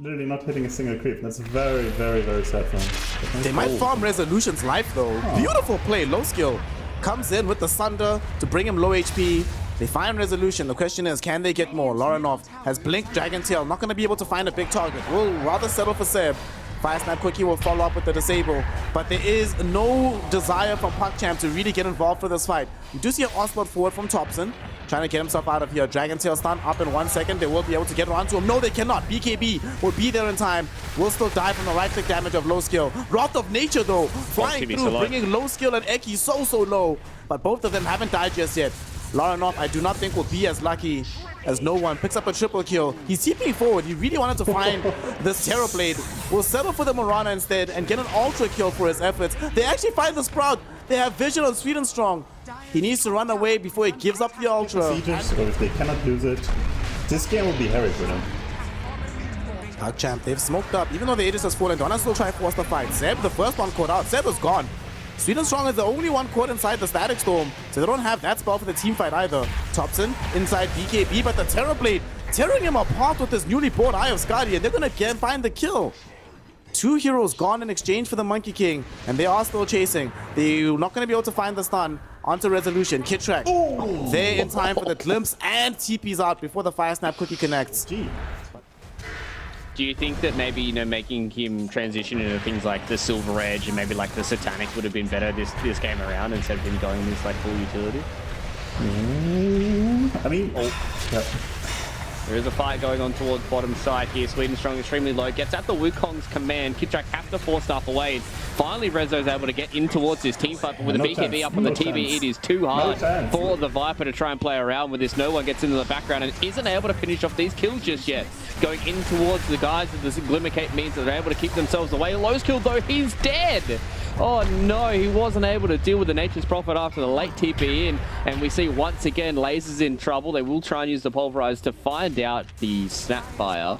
literally not hitting a single creep. That's very, very, very sad for him. They might farm Resolution's life though. Oh. Beautiful play, low skill. Comes in with the Sunder to bring him low HP. They find Resolution. The question is, can they get more? Lorinov has blinked Dragon Tail. Not going to be able to find a big target. Will rather settle for Seb. Fire Snap Quickie will follow up with the disable. But there is no desire from PuckChamp to really get involved for this fight. You do see an onslaught forward from Thompson, trying to get himself out of here. Dragon Tail stun up in 1 second. They will be able to get around to him. No, they cannot. BKB will be there in time. Will still die from the right-click damage of low skill. Wrath of Nature, though, flying through, bringing low skill and Eki so low. But both of them haven't died just yet. Lorinov, I do not think, will be as lucky as no one. Picks up a triple kill. He's TPing forward. He really wanted to find this Terror Blade. Will settle for the Morana instead and get an ultra kill for his efforts. They actually find the Sprout. They have vision on Sweet and Strong. He needs to run away before he gives up the ultra. Sieges, or if they cannot lose it, this game will be hairy for them. PuckChamp, they've smoked up. Even though the Aegis has fallen, Donna still try to force the fight. Zeb, the first one caught out. Zeb is gone. Sweet and Strong is the only one caught inside the Static Storm, so they don't have that spell for the team fight either. Thompson inside BKB, but the Terror Blade tearing him apart with this newly bought Eye of Skadi, and they're gonna again find the kill. 2 heroes gone in exchange for the Monkey King, and they are still chasing. They're not gonna be able to find the stun onto Resolution. Kid Track, they're in time for the glimpse and TP's out before the Fire Snap Quickie connects. Do you think that maybe, you know, making him transition into things like the Silver Edge and maybe like the Satanic would have been better this game around instead of him going this like full utility? I mean, yeah. There is a fight going on towards bottom side here. Sweet and Strong extremely low. Gets out the Wukong's command. Kidtrack have to force stuff away. Finally, Rezo's able to get in towards this team fight, but with the BKB up on the TV, it is too hard for the Viper to try and play around with this. No one gets into the background and isn't able to finish off these kills just yet. Going in towards the guys that the Glimmer Cape means that they're able to keep themselves away. Low skill though, he's dead. Oh no, he wasn't able to deal with the Nature's Prophet after the late TP in. And we see once again Lasers in trouble. They will try and use the Pulverize to find out the Snapfire.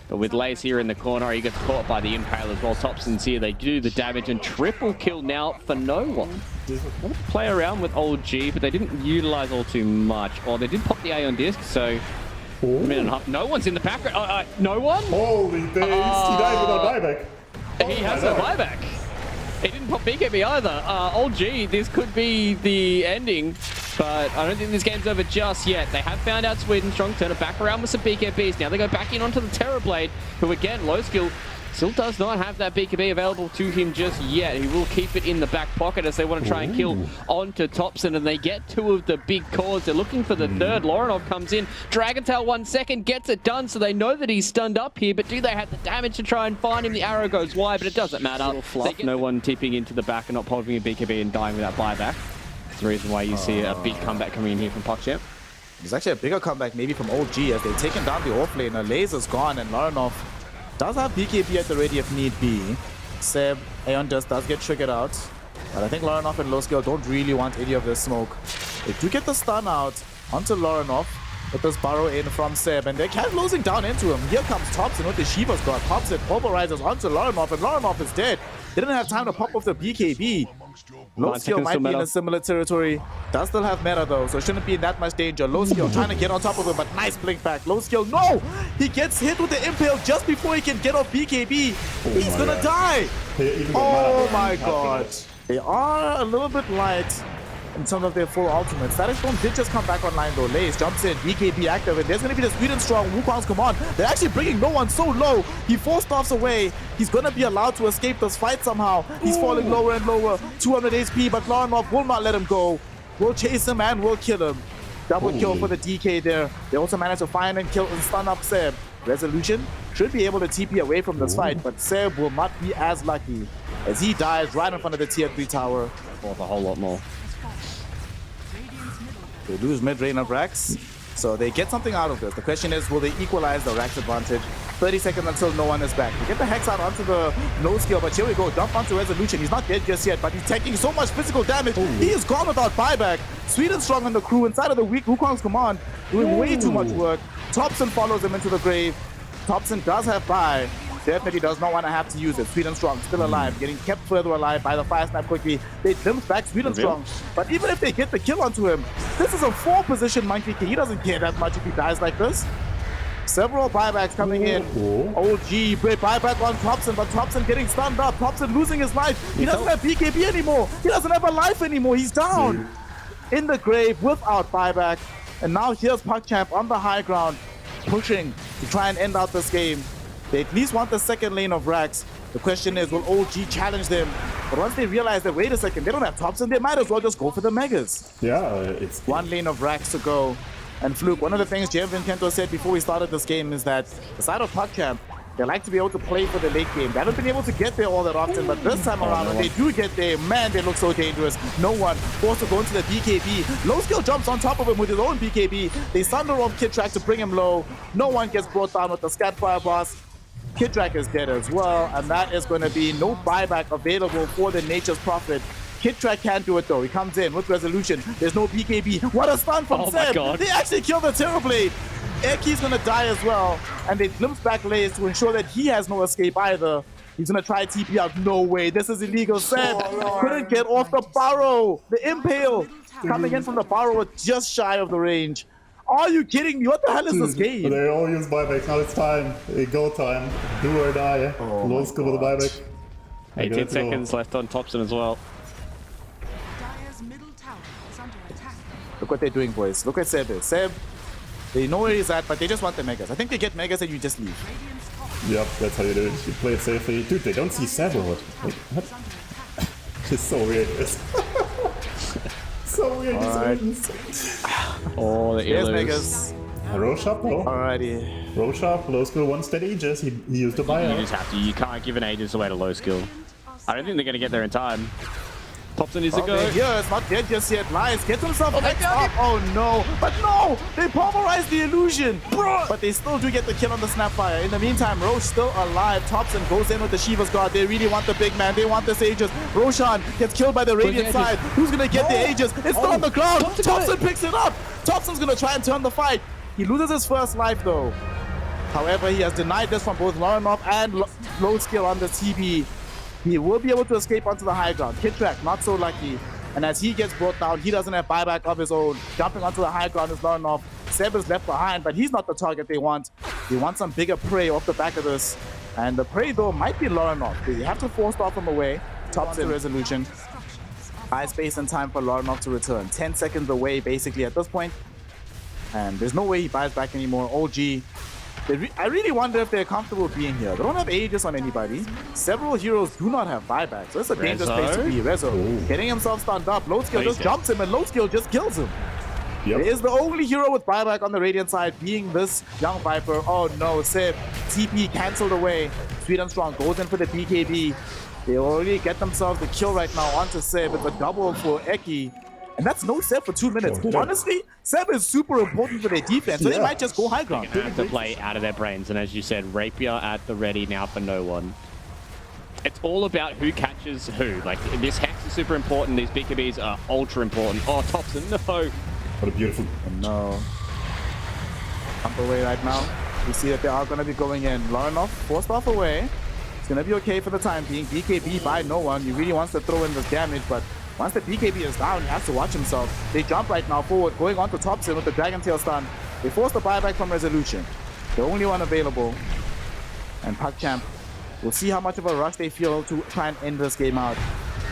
But with Lace here in the corner, he gets caught by the Impale as well. Thompson's here, they do the damage and triple kill now for no one. Want to play around with old G, but they didn't utilize all too much. Or they did pop the A on disc, so a minute and a half. No one's in the background. No one? Holy days, he died without buyback. He has no buyback. He didn't pop BKB either. Old G, this could be the ending, but I don't think this game's over just yet. They have found out Sweet and Strong, turn it back around with some BKBs. Now they go back in onto the Terror Blade, who again, low skill, still does not have that BKB available to him just yet. He will keep it in the back pocket as they want to try and kill onto Thompson, and they get 2 of the big cores. They're looking for the third. Lorinov comes in. Dragon Tail 1 second, gets it done, so they know that he's stunned up here, but do they have the damage to try and find him? The arrow goes wide, but it doesn't matter. No one tipping into the back and not popping a BKB and dying without buyback. That's the reason why you see a big comeback coming in here from PuckChamp. There's actually a bigger comeback maybe from OG as they've taken down the offlaner. Laser's gone, and Lorinov does have BKB at the ready if need be. Seb, Aeon does get triggered out. But I think Lorinov and low skill don't really want any of this smoke. They do get the stun out onto Lorinov with this burrow in from Seb, and they're kind of losing down into him. Here comes Thompson with the Shiva's God. Pops it, pulverizes onto Lorinov, and Lorinov is dead. They didn't have time to pop off the BKB. Low skill might be in a similar territory. Does still have meta though, so shouldn't be in that much danger. Low skill trying to get on top of him, but nice blink back. Low skill, no! He gets hit with the Impale just before he can get off BKB. He's gonna die! Oh my god. They are a little bit light in terms of their full ultimates. Static Storm did just come back online though. Lace jumps in, BKB active, and there's going to be the Sweet and Strong Wukong's command. They're actually bringing no one so low. He 4-staffs away. He's going to be allowed to escape this fight somehow. He's falling lower and lower. 200 HP, but Lorinov will not let him go. We'll chase him and we'll kill him. Double kill for the DK there. They also managed to find and kill and stun up Seb. Resolution should be able to TP away from this fight, but Seb will not be as lucky as he dies right in front of the tier 3 tower. Worth a whole lot more. They lose mid-range of Rax, so they get something out of this. The question is, will they equalize the Rax advantage? 30 seconds until no one is back. They get the Hex out onto the no skill, but here we go. Dump onto Resolution. He's not dead just yet, but he's taking so much physical damage. He is gone without buyback. Sweet and Strong on the crew inside of the weak Wukong's command, doing way too much work. Thompson follows him into the grave. Thompson does have buy. Definitely does not want to have to use it. Sweet and Strong still alive, getting kept further alive by the Fire Snap Quickie. They glimpse back Sweet and Strong, but even if they get the kill onto him, this is a 4-position Monkey King. He doesn't care that much if he dies like this. Several buybacks coming in. OG, great buyback on Thompson, but Thompson getting stunned up. Thompson losing his life. He doesn't have BKB anymore. He doesn't have a life anymore. He's down in the grave without buyback. And now here's PuckChamp on the high ground, pushing to try and end out this game. They at least want the second lane of Rax. The question is, will OG challenge them? But once they realize that, wait a second, they don't have Thompson, they might as well just go for the Megas. Yeah, it's one lane of Rax to go. And Fluke, one of the things Jim Vincento said before we started this game is that the side of PuckChamp, they like to be able to play for the late game. They haven't been able to get there all that often, but this time around, when they do get there, man, they look so dangerous. No one forced to go into the BKB. Low skill jumps on top of him with his own BKB. They sunder off Kidtrack to bring him low. No one gets brought down with the Scatfire boss. Kidtrack is dead as well, and that is going to be no buyback available for the Nature's Prophet. Kidtrack can't do it though. He comes in with resolution. There's no BKB. What a stun from Seb. They actually killed the Terrorblade. Eki's gonna die as well, and they glimpse back Lays to ensure that he has no escape either. He's gonna try TP out. No way. This is illegal. Seb couldn't get off the Burrow. The Impale coming in from the Burrow was just shy of the range. Are you kidding me? What the hell is this game? They all use buybacks. Now it's time. Go time. Do or die. Low skill with the buyback. 18 seconds left on Thompson as well. Look what they're doing, boys. Look at Seb is. Seb, they know where he's at, but they just want the Megas. I think they get Megas and you just leave. Yep, that's how you do it. You play it safely. Dude, they don't see Seb or what? Like, what? It's so weird. So weird. Oh, the Here's Megas. Roshop though. Alrighty. Roshop, low skill, one steady Aegis. He used the buyout. You just have to. You can't give an Aegis away to low skill. I don't think they're going to get there in time. Thompson is a go. Yeah, it's not dead just yet. Lies gets himself back up. Oh no, but no, they pulverized the illusion. But they still do get the kill on the Snapfire. In the meantime, Roche still alive. Thompson goes in with the Shiva's Guard. They really want the big man. They want this Aegis. Roshan gets killed by the Radiant side. Who's gonna get the Aegis? It's still on the ground. Thompson picks it up. Thompson's gonna try and turn the fight. He loses his first life though. However, he has denied this from both Laranov and low skill on the TB. He will be able to escape onto the high ground. Kidtrack, not so lucky. And as he gets brought down, he doesn't have buyback of his own. Jumping onto the high ground is Laranov. Seb is left behind, but he's not the target they want. They want some bigger prey off the back of this. And the prey, though, might be Laranov. They have to force off him away. Thompson resolution. High space and time for Laranov to return. 10 seconds away, basically, at this point. And there's no way he buys back anymore. OG. I really wonder if they're comfortable being here. They don't have Aegis on anybody. Several heroes do not have buyback, so it's a dangerous place to be. Rezo getting himself stunned up. Low skill just jumps him, and low skill just kills him. Yep. It is the only hero with buyback on the Radiant side, being this young Viper. Oh no, Seb. TP cancelled away. Sweet and Strong goes in for the BKB. They already get themselves the kill right now onto Seb. It's a double for Eki. And that's no Seb for 2 minutes. Honestly, Seb is super important for their defense, so they might just go high ground. They have to play out of their brains, and as you said, Rapier at the ready now for no one. It's all about who catches who. Like, this Hex is super important, these BKBs are ultra important. Oh, Thompson, no! What a beautiful... No. Pump away right now. We see that they are going to be going in. Laranov forced off away. It's going to be okay for the time being. BKB by no one. He really wants to throw in this damage, but once the BKB is down, he has to watch himself. They jump right now forward, going on to Thompson with the Dragon Tail stun. They force the buyback from Resolution. The only one available. And PuckChamp will see how much of a rush they feel to try and end this game out.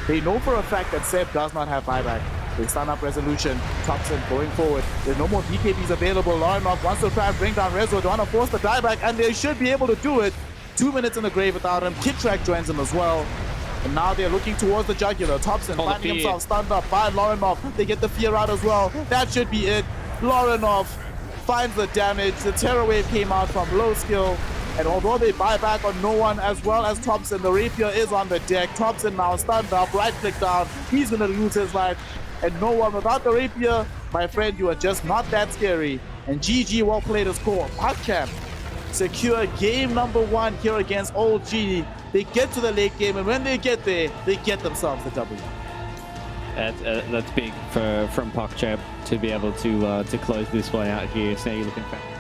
They know for a fact that Seb does not have buyback. They stun up Resolution. Thompson going forward. There's no more BKBs available. Laranov wants to try and bring down Rezo. They want to force the dieback, and they should be able to do it. 2 minutes in the grave without him. Kidtrack joins him as well. And now they're looking towards the jugular. Thompson finding himself stunned up by Laranov. They get the fear out as well. That should be it. Laranov finds the damage. The Terror Wave came out from low skill. And although they buy back on no one as well as Thompson, the Rapier is on the deck. Thompson now stunned up, right click down. He's going to lose his life. And no one without the Rapier, my friend, you are just not that scary. And GG, well played as core. PuckChamp secure game number 1 here against OG. They get to the late game, and when they get there, they get themselves the W. That's big from PuckChamp to be able to close this one out here. Snaggy looking fast.